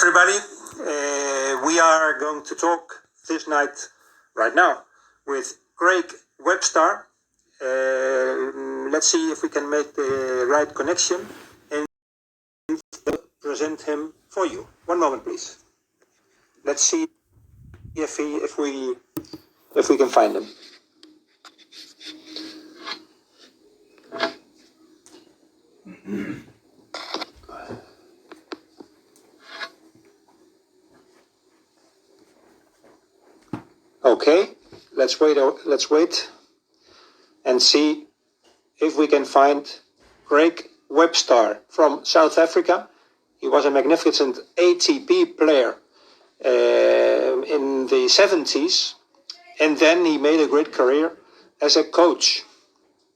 everybody. We are going to talk this night, right now, with Craig Webstar. Let's see if we can make the right connection and present him for you. One moment, please. Let's see if we can find him. Okay, let's wait and see if we can find Craig Webstar from South Africa. He was a magnificent ATP player in the 70s, and then he made a great career as a coach.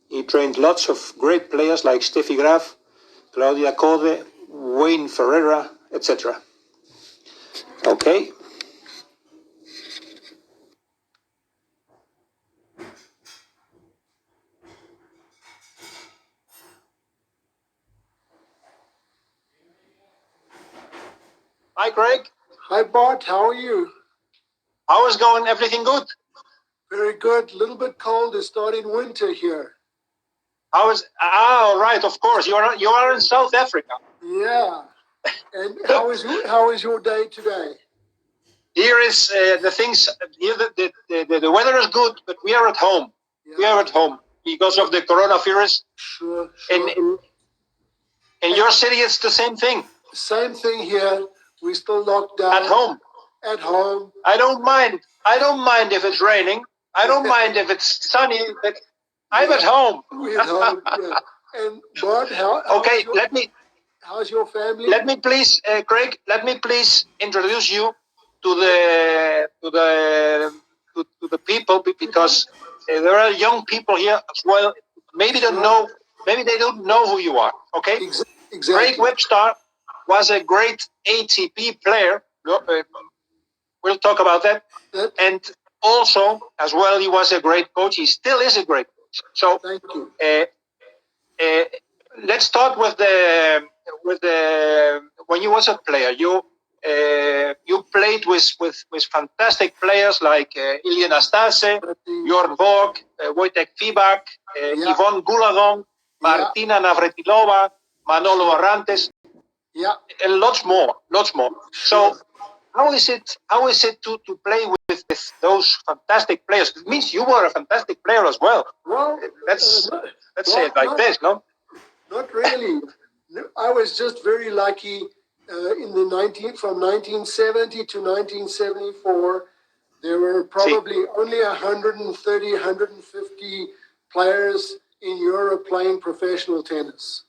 He trained lots of great players like Steffie Graf, Claudia Kohde, Ferreira, etc. Okay. Hi, Craig. Hi, Bart. How are you? How is going? Everything good? Very good. A little bit cold. It's starting winter here. How is? Ah, right. Of course, you are in South Africa. Yeah. And how is your day today? Here is the things. Here the weather is good, but we are at home. Yeah. We are at home because of the coronavirus. Sure. In your city, it's the same thing. Same thing here. We still locked down. At home. At home. I don't mind. I don't mind if it's raining. I don't mind if it's sunny. But I'm at home. We're at home. Yeah. And Bart, how's your family? Let me please, Craig. Let me please introduce you to the people, because there are young people here as well. Maybe they don't know. Maybe they don't know who you are. Okay. Exactly. Craig Webstar was a great ATP player. We'll talk about that. And also, as well, he was a great coach. He still is a great coach. So, thank you. Let's start with the when you was a player. You played with fantastic players like Ilie Nastase, Bjorn Borg, Wojtek Fibak, Yvonne Gularon, Martina Navratilova, Manolo Barrantes. Yeah, and lots more. So, how is it to play with those fantastic players? It means you were a fantastic player as well. Well, let's say it like this, no? Not really. I was just very lucky. From 1970 to 1974, there were probably only 130, 150 players in Europe playing professional tennis.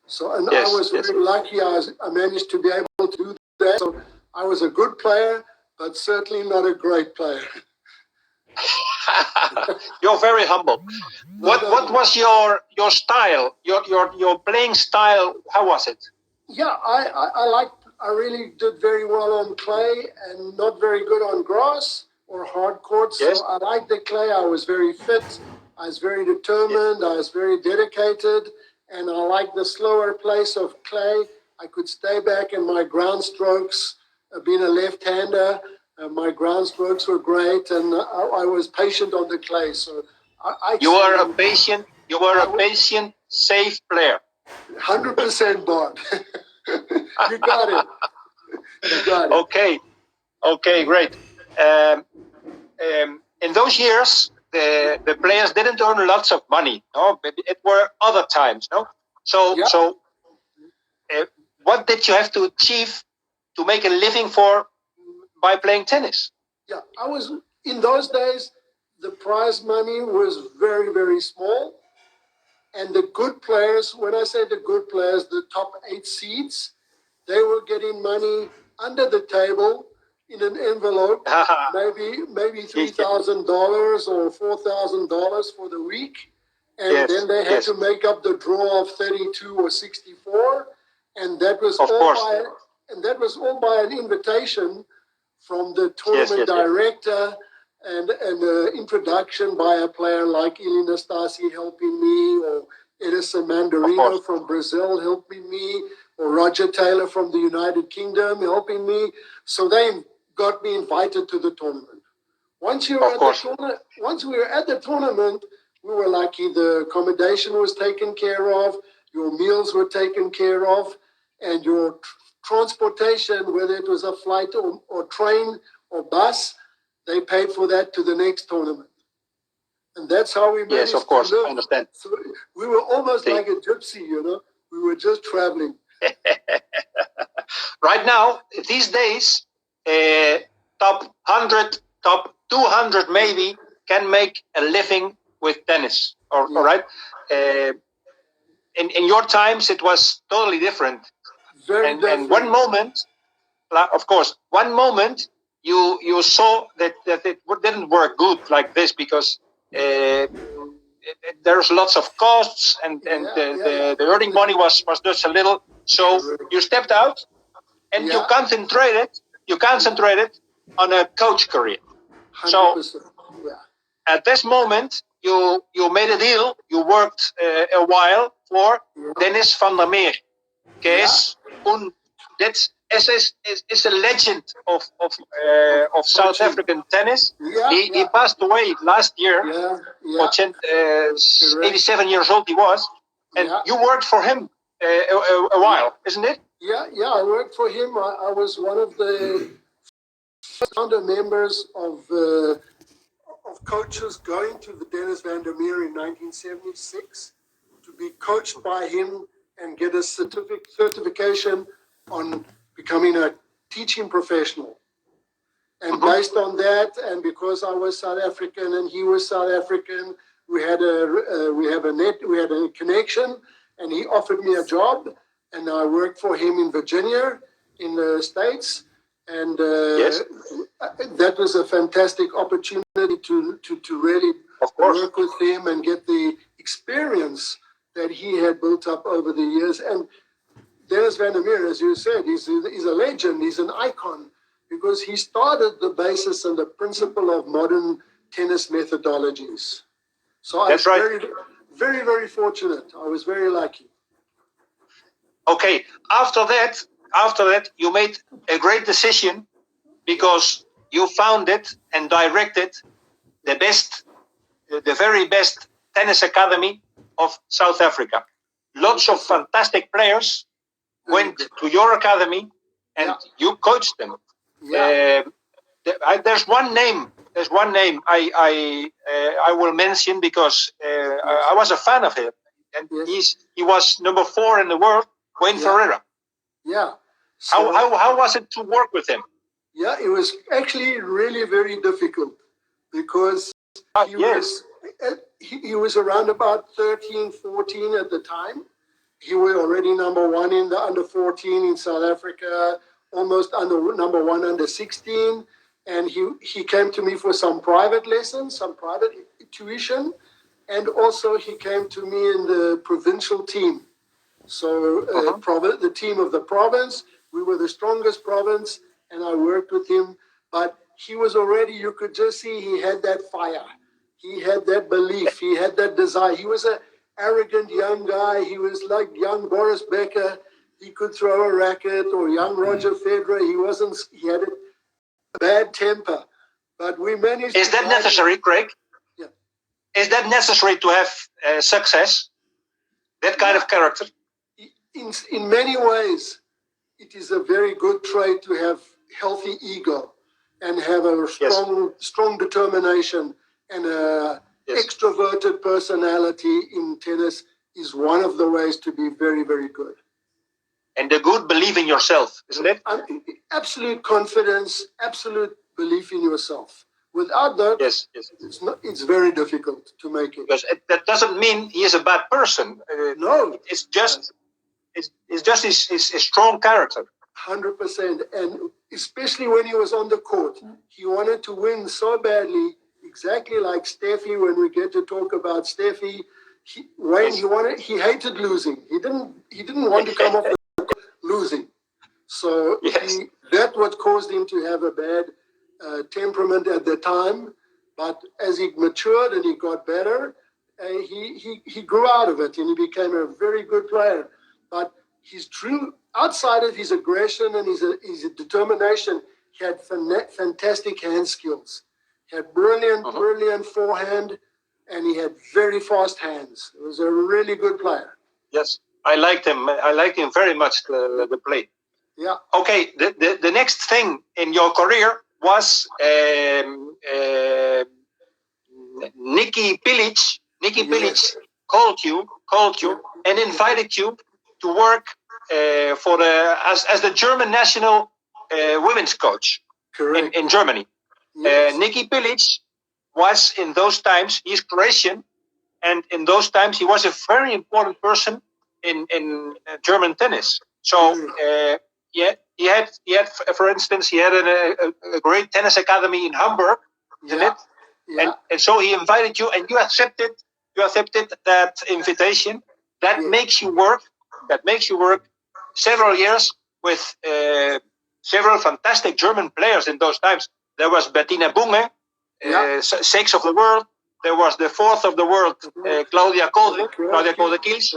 So, and I was very lucky. I managed to be able to do that. So I was a good player, but certainly not a great player. You're very humble. What was your style? Your playing style? How was it? Yeah, I really did very well on clay and not very good on grass or hard courts. Yes. So I liked the clay. I was very fit. I was very determined. I was very dedicated. And I liked the slower pace of clay. I could stay back in my ground strokes. Being a left-hander, my ground strokes were great, and I was patient on the clay. So you were a patient. You were a patient, safe player. 100%, Bart. You got it. You got it. Okay, great. In those years, the players didn't earn lots of money. No, it were other times. No, so what did you have to achieve to make a living by playing tennis? Yeah, in those days, the prize money was very, very small. And the good players, when I say the good players, the top 8 seeds, they were getting money under the table in an envelope, maybe $3,000 or $4,000 for the week. And then they had to make up the draw of 32 or 64. And that was all by an invitation from the tournament director and an introduction by a player like Ilie Nastase helping me, or Edison Mandarino from Brazil helping me, or Roger Taylor from the United Kingdom helping me. So they got me invited to the tournament. Once we were at the tournament, we were lucky. The accommodation was taken care of, your meals were taken care of, and your transportation, whether it was a flight or train or bus, they paid for that to the next tournament. And that's how we managed Yes, of course, to live. I understand. So we were almost like a gypsy, We were just traveling. Right now, these days, top 100, top 200 maybe can make a living with tennis. All right? In your times, it was totally different. Very and different. one moment, of course, one moment you saw that it didn't work good like this because there's lots of costs and the earning money was just a little. So you stepped out and you concentrated on a coach career. 100%. So at this moment, you made a deal. You worked a while for Dennis van der Meer. Is a legend of South African tennis. He passed away last year. 87 years old he was, and you worked for him a while, isn't it? Yeah, I worked for him. I was one of the founder members of coaches going to the Dennis van der Meer in 1976 to be coached by him and get a certification on becoming a teaching professional. And based on that, and because I was South African and he was South African, we had a connection, and he offered me a job, and I worked for him in Virginia, in the States, and that was a fantastic opportunity to really work with him and get the experience that he had built up over the years. And Dennis van der Meer, as you said, he's a legend, he's an icon, because he started the basis and the principle of modern tennis methodologies. So I was very, very, very fortunate. I was very lucky. Okay, after that, you made a great decision because you founded and directed the very best tennis academy of South Africa. Lots of fantastic players went to your academy, and you coached them. There's one name. I will mention because I was a fan of him, and he was number 4 in the world. Wayne Ferreira. So, how was it to work with him? Yeah, it was actually really very difficult because he was around about 13, 14 at the time. He was already number 1 in the under 14 in South Africa, almost number 1 under 16. And he came to me for some private lessons, some private tuition. And also he came to me in the provincial team. So the team of the province, we were the strongest province, and I worked with him. But he was already, you could just see he had that fire. He had that belief. He had that desire. He was an arrogant young guy. He was like young Boris Becker. He could throw a racket, or young Roger Federer. He had a bad temper. But we managed. Is that necessary, Craig? Yeah. Is that necessary to have success? That kind of character? In many ways, it is a very good trait to have healthy ego and have a strong determination, and a extroverted personality in tennis is one of the ways to be very, very good. And a good belief in yourself, isn't it? Absolute confidence, absolute belief in yourself. Without that, it's very difficult to make it. Because that doesn't mean he is a bad person. No. It's just his strong character. 100%. And especially when he was on the court, he wanted to win so badly, exactly like Steffie. When we get to talk about Steffie, he hated losing. He didn't want to come off the court losing. So that what caused him to have a bad temperament at the time. But as he matured and he got better, he grew out of it, and he became a very good player. But his true, outside of his aggression and his determination, he had fantastic hand skills. He had brilliant forehand, and he had very fast hands. He was a really good player. Yes, I liked him. I liked him very much, the play. Yeah. Okay, the next thing in your career was Nicky Pilic. Nicky Pilic called you and invited you to work for as the German national women's coach in Germany. Yes. Nicky Pilic was in those times, he's Croatian, and in those times he was a very important person in German tennis. So he had, for instance, he had a great tennis academy in Hamburg, isn't it? Yeah. And so he invited you, and you accepted that invitation. That makes you work several years with several fantastic German players in those times. There was Bettina Bunge, 6th of the world. There was the 4th of the world, Claudia Kohde Kilsch.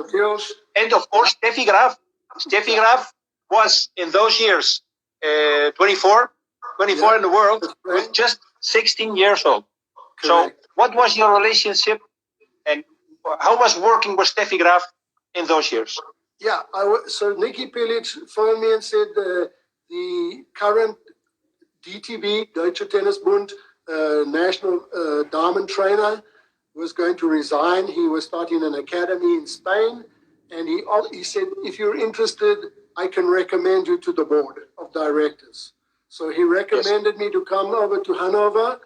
And of course, Steffie Graf. Steffie Graf was in those years 24 in the world, with just 16 years old. So what was your relationship, and how was working with Steffi Graf in those years? Yeah, so Nicky Pilic phoned me and said the current DTB, Deutsche Tennisbund, national diamond trainer was going to resign. He was starting an academy in Spain, and he said, if you're interested, I can recommend you to the board of directors. So he recommended me to come over to Hanover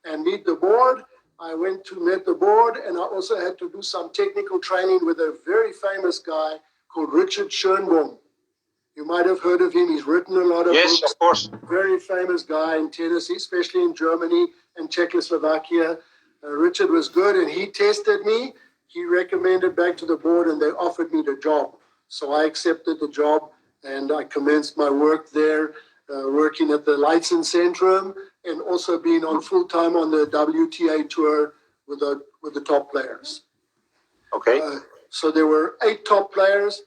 and meet the board. I went to meet the board, and I also had to do some technical training with a very famous guy called Richard Schoenbaum. You might have heard of him. He's written a lot of books. Yes, of course. Very famous guy in tennis, especially in Germany and Czechoslovakia. Richard was good, and he tested me. He recommended back to the board, and they offered me the job. So I accepted the job, and I commenced my work there, working at the Leitzenzentrum, and also being on full-time on the WTA tour with the top players. Okay. So there were 8 top players.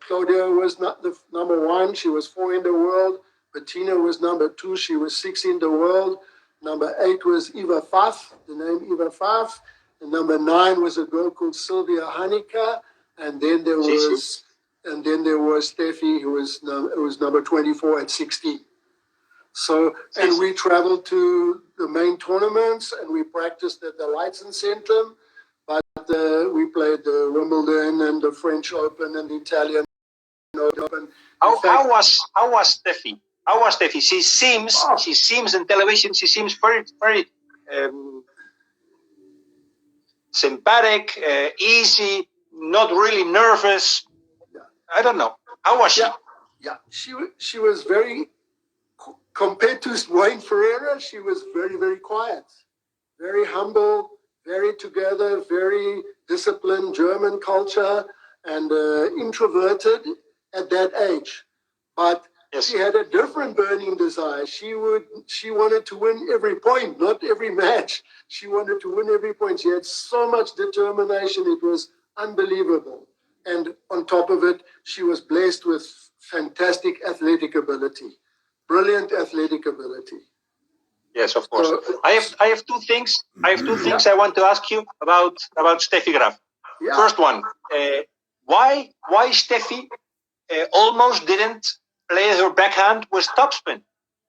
Claudia was not the number 1. She was 4 in the world. Bettina was number 2. She was 6 in the world. Number 8 was Eva Pfaff, the name Eva Pfaff. And number 9 was a girl called Sylvia Hanika. And then there was Steffi, who was number 24 at 16. So, and we traveled to the main tournaments, and we practiced at the Leitzenzentrum. But we played the Wimbledon and the French Open and the Italian Open. How was Steffi? How was Steffi? She seems in television. She seems very, very sympathetic, easy, not really nervous. I don't know. How was she? Yeah. She was very, compared to Wayne Ferreira, she was very, very quiet, very humble, very together, very disciplined, German culture, and introverted at that age. But she had a different burning desire. She wanted to win every point, not every match. She wanted to win every point. She had so much determination. It was unbelievable. And on top of it, she was blessed with fantastic athletic ability, brilliant athletic ability. Yes, of course. I have 2 things. I want to ask you about Steffi Graf. Yeah. First one, why Steffi almost didn't play her backhand with topspin?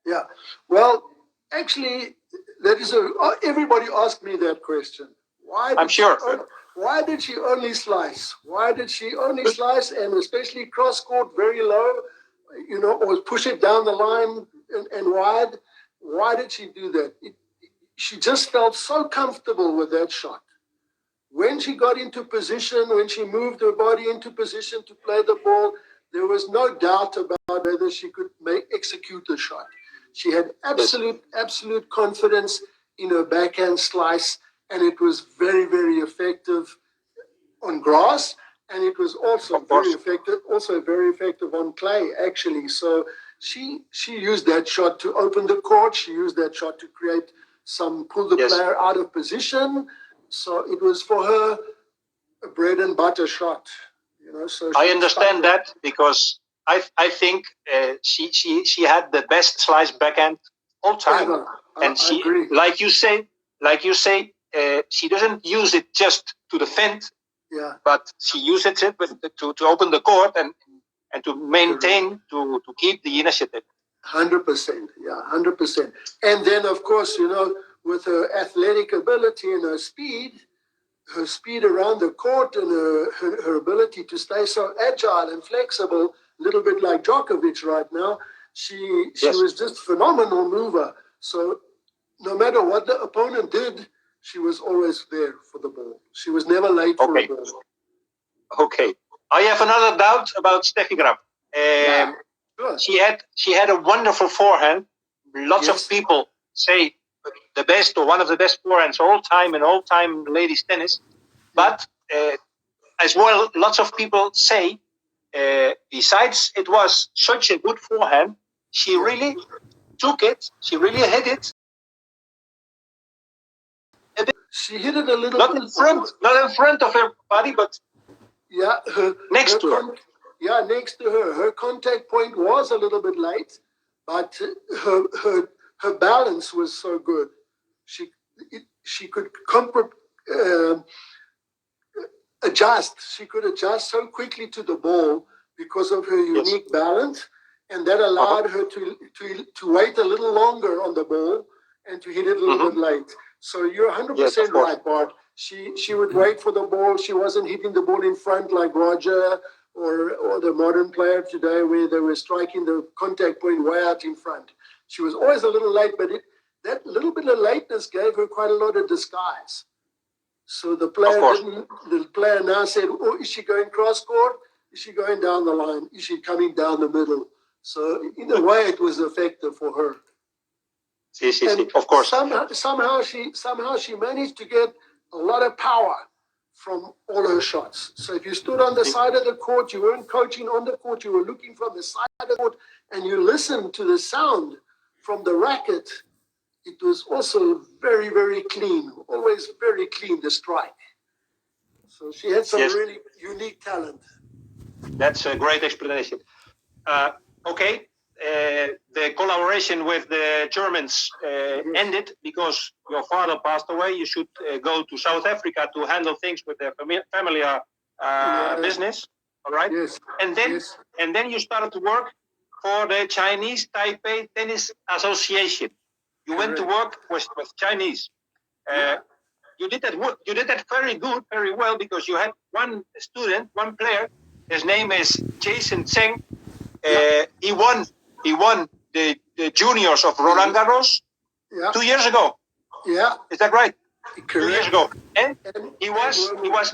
Yeah. Well, actually, that is everybody asked me that question. I'm sure. Why did she only slice? Why did she only slice, and especially cross court very low, or push it down the line and wide? Why did she do that? She just felt so comfortable with that shot. When she got into position, when she moved her body into position to play the ball, there was no doubt about whether she could execute the shot. She had absolute confidence in her backhand slice, and it was very, very effective on grass, and it was also very effective on clay, actually. So she used that shot to open the court. She used that shot to pull the player out of position. So it was for her a bread and butter shot. You know, so I understand that because I think she had the best slice backhand all time, and she, like you say, she doesn't use it just to defend, but she uses it to open the court and to maintain to keep the initiative. 100%, yeah, 100%. And then, of course, you know, with her athletic ability and her speed around the court and her ability to stay so agile and flexible, a little bit like Djokovic right now, she was just phenomenal mover. So no matter what the opponent did, she was always there for the ball. She was never late for the ball. Okay. I have another doubt about Steffi Graf. Sure. She had a wonderful forehand. Lots of people say the best or one of the best forehands all time in all time ladies tennis. But as well, lots of people say besides it was such a good forehand, she really took it. She really hit it. She hit it a little not bit in front of her body, but next to her. Yeah, next to her. Her contact point was a little bit late, but her balance was so good. She could adjust. She could adjust so quickly to the ball because of her unique balance, and that allowed her to wait a little longer on the ball and to hit it a little bit late. So you're 100% right, Bart. She would wait for the ball. She wasn't hitting the ball in front like Roger or the modern player today, where they were striking the contact point way out in front. She was always a little late, but that little bit of lateness gave her quite a lot of disguise. So the player now said, "Oh, is she going cross court? Is she going down the line? Is she coming down the middle?" So in a way, it was effective for her. Of course. Somehow she managed to get a lot of power from all her shots. So if you stood on the side of the court, you weren't coaching on the court, you were looking from the side of the court, and you listened to the sound from the racket. It was also very, very clean, always very clean, the strike. So she had some really unique talent. That's a great explanation. Okay. The collaboration with the Germans ended because your father passed away. You should go to South Africa to handle things with their family business. All right. Yes. And then you started to work for the Chinese Taipei Tennis Association. You went to work with Chinese. You did that very good, very well, because you had one student, one player. His name is Jason Tseng. He won the juniors of Roland Garros 2 years ago. Yeah. Is that right? Correct. 2 years ago. And he was